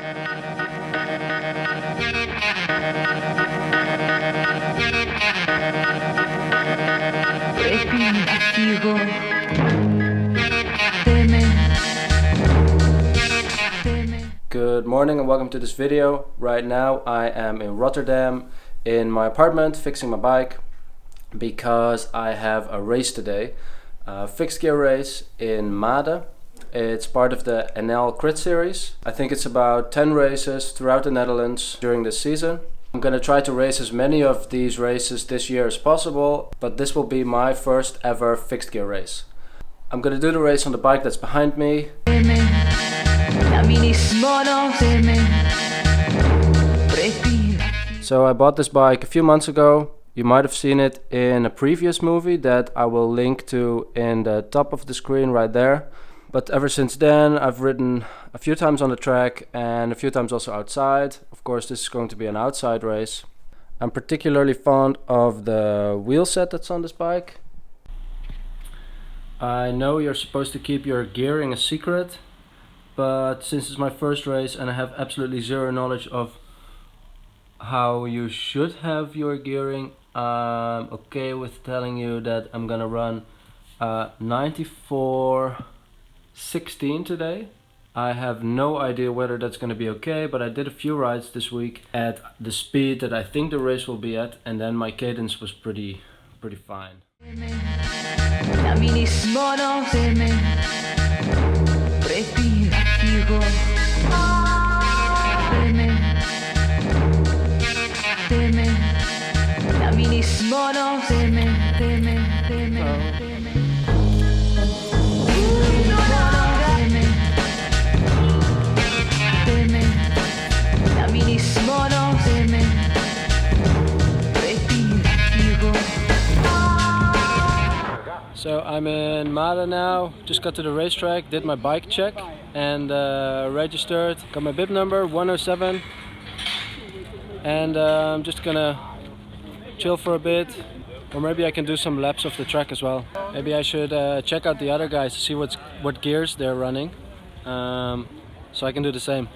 Good morning and welcome to this video. Right now I am in Rotterdam in my apartment fixing my bike because I have a race today, a fixed gear race in Maden. It's part of the NL Crit Series. I think it's about 10 races throughout the Netherlands during this season. I'm gonna try to race as many of these races this year as possible, but this will be my first ever fixed gear race. I'm gonna do the race on the bike that's behind me. So I bought this bike a few months ago. You might have seen it in a previous movie that I will link to in the top of the screen right there. But ever since then I've ridden a few times on the track and a few times also outside. Of course this is going to be an outside race. I'm particularly fond of the wheel set that's on this bike. I know you're supposed to keep your gearing a secret, but since it's my first race and I have absolutely zero knowledge of how you should have your gearing, I'm okay with telling you that I'm gonna run 94/16 today. I have no idea whether that's gonna be okay, but I did a few rides this week at the speed that I think the race will be at, and then my cadence was pretty fine. So I'm in Milan now, just got to the racetrack, did my bike check and registered, got my bib number 107, and I'm just gonna chill for a bit, or maybe I can do some laps of the track as well. Maybe I should check out the other guys to see what gears they're running, so I can do the same.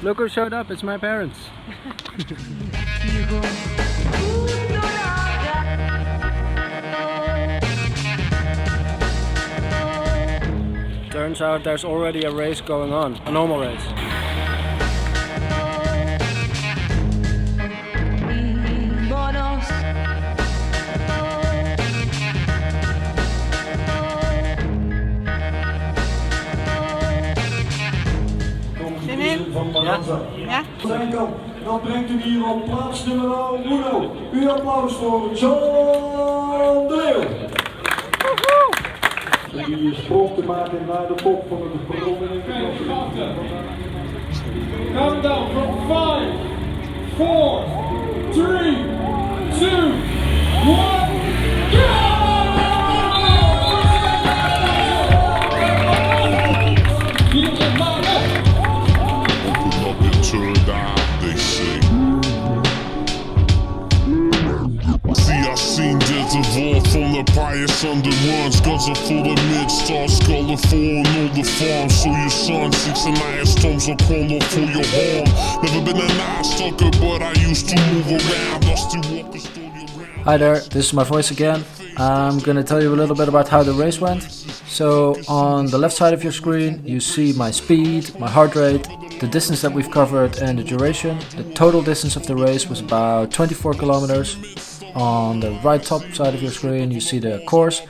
Look who showed up, it's my parents. Turns out there's already a race going on, a normal race. Ja? Dan brengt u hier op plaats nummer 1. Uw applaus voor John de Leeuw. Om die sprong te maken naar de top van het programma. Countdown from 5, 4, 3, 2, 1, go! From the pious on the runs, guns are full of mid-stars, colorful on all the farms. So your son, 6 and 9 storms are crawling for your horn. Never been a nice sucker, but I used to move around. I still walk a story around. Hi there, this is my voice again. I'm gonna tell you a little bit about how the race went. So on the left side of your screen you see my speed, my heart rate, the distance that we've covered and the duration. The total distance of the race was about 24 kilometers. On the right top side of your screen you see the course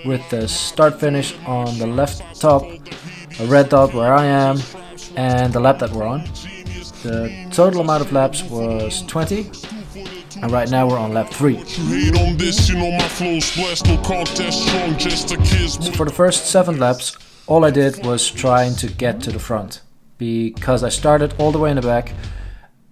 with the start finish on the left top, a red dot where I am, and the lap that we're on. The total amount of laps was 20, and right now we're on lap 3. So for the first 7 laps all I did was trying to get to the front, because I started all the way in the back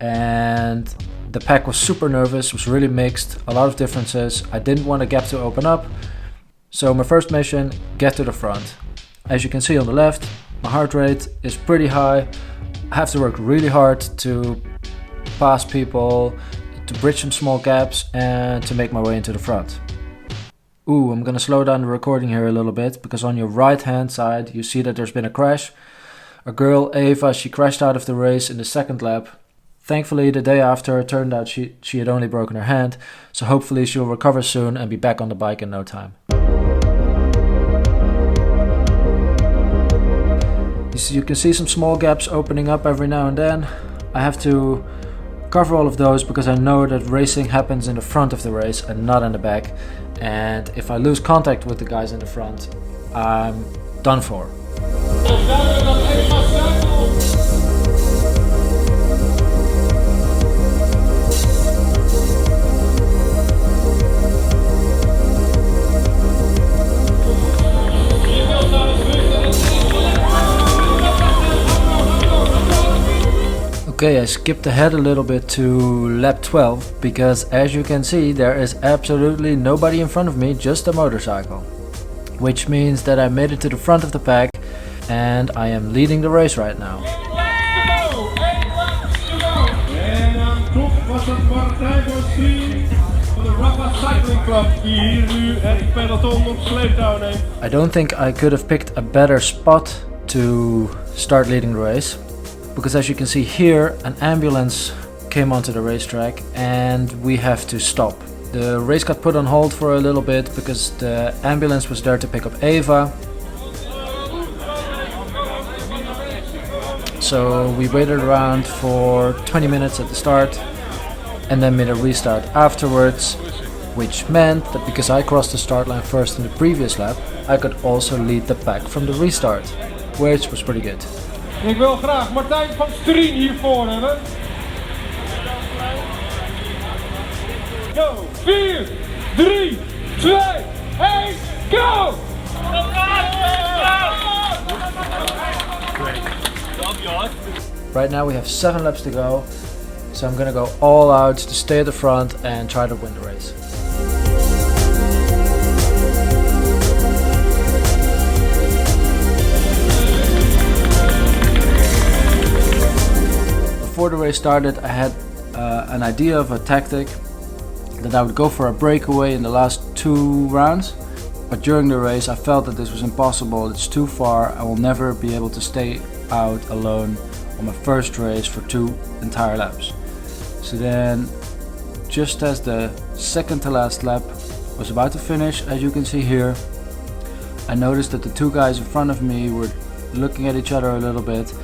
and the pack was super nervous, was really mixed, a lot of differences. I didn't want a gap to open up. So my first mission, get to the front. As you can see on the left, my heart rate is pretty high. I have to work really hard to pass people, to bridge some small gaps and to make my way into the front. Ooh, I'm gonna slow down the recording here a little bit, because on your right hand side you see that there's been a crash. A girl, Eva, she crashed out of the race in the second lap. Thankfully, the day after, it turned out she had only broken her hand, so hopefully she'll recover soon and be back on the bike in no time. You can see some small gaps opening up every now and then. I have to cover all of those because I know that racing happens in the front of the race and not in the back. And if I lose contact with the guys in the front, I'm done for. Okay, I skipped ahead a little bit to lap 12 because, as you can see, there is absolutely nobody in front of me, just a motorcycle. Which means that I made it to the front of the pack and I am leading the race right now. En aan kop was het partij voor Stream van de Rapha Cycling Club, die hier nu het peloton op sleeptouw neemt. I don't think I could have picked a better spot to start leading the race. Because as you can see here, an ambulance came onto the racetrack and we have to stop. The race got put on hold for a little bit because the ambulance was there to pick up Eva. So we waited around for 20 minutes at the start and then made a restart afterwards, which meant that because I crossed the start line first in the previous lap, I could also lead the pack from the restart, which was pretty good. Ik wil graag Martijn van Strien hiervoor hebben. Go! 4, 3, 2, 1, go! Right now we have 7 laps to go, so I'm gonna go all out to stay at the front and try to win the race. Before the race started, I had an idea of a tactic that I would go for a breakaway in the last 2 rounds, but during the race I felt that this was impossible. It's too far. I will never be able to stay out alone on my first race for 2 entire laps. So then, just as the second to last lap was about to finish, as you can see here, I noticed that the 2 guys in front of me were looking at each other a little bit,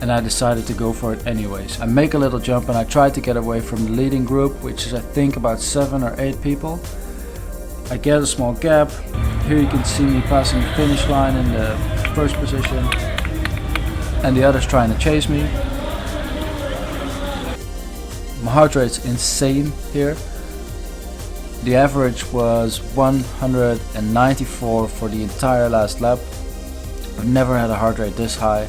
and I decided to go for it anyways. I make a little jump and I try to get away from the leading group, which is I think about 7 or 8 people. I get a small gap. Here you can see me passing the finish line in the first position and the others trying to chase me. My heart rate's insane here. The average was 194 for the entire last lap. I've never had a heart rate this high.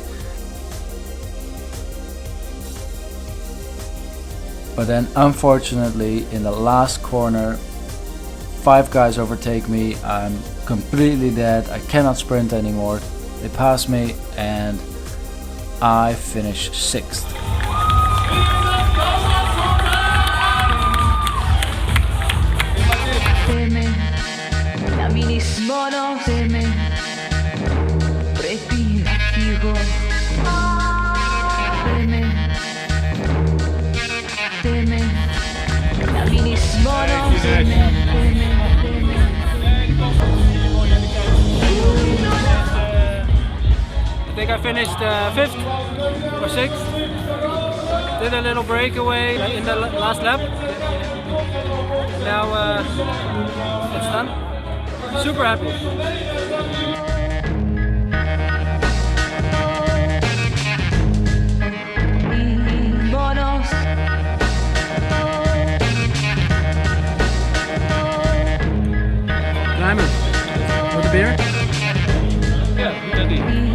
But then unfortunately in the last corner 5 guys overtake me. I'm completely dead. I cannot sprint anymore. They pass me and I finish 6th. I think I finished 5th or 6th. Did a little breakaway in the last lap. Now it's done. Super happy. Diamond, with a beer? Ja, dat die.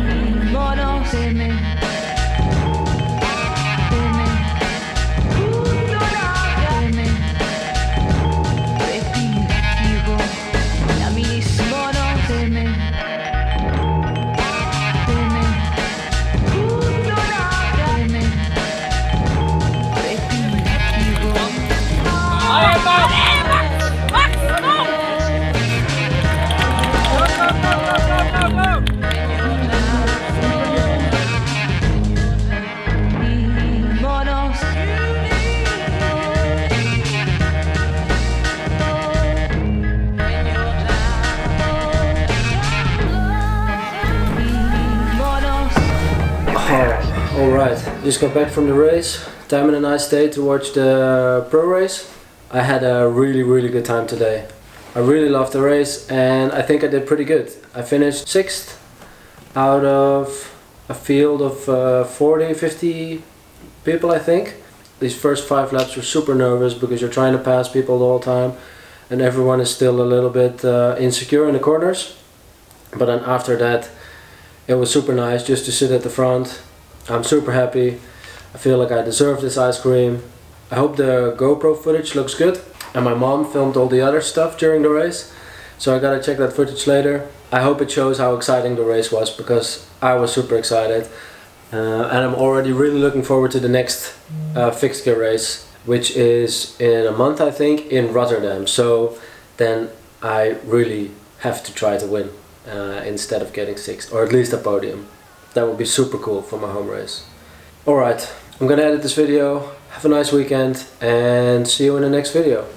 Alright, just got back from the race. Time and a nice day to watch the pro race. I had a really good time today. I really loved the race and I think I did pretty good. I finished 6th out of a field of 40, 50 people I think. These first 5 laps were super nervous because you're trying to pass people the whole time and everyone is still a little bit insecure in the corners. But then after that it was super nice just to sit at the front. I'm super happy. I feel like I deserve this ice cream. I hope the GoPro footage looks good. And my mom filmed all the other stuff during the race, so I gotta check that footage later. I hope it shows how exciting the race was because I was super excited. And I'm already really looking forward to the next fixed gear race, which is in a month I think in Rotterdam. So then I really have to try to win instead of getting 6th, or at least a podium. That would be super cool for my home race. Alright, I'm gonna edit this video. Have a nice weekend and see you in the next video.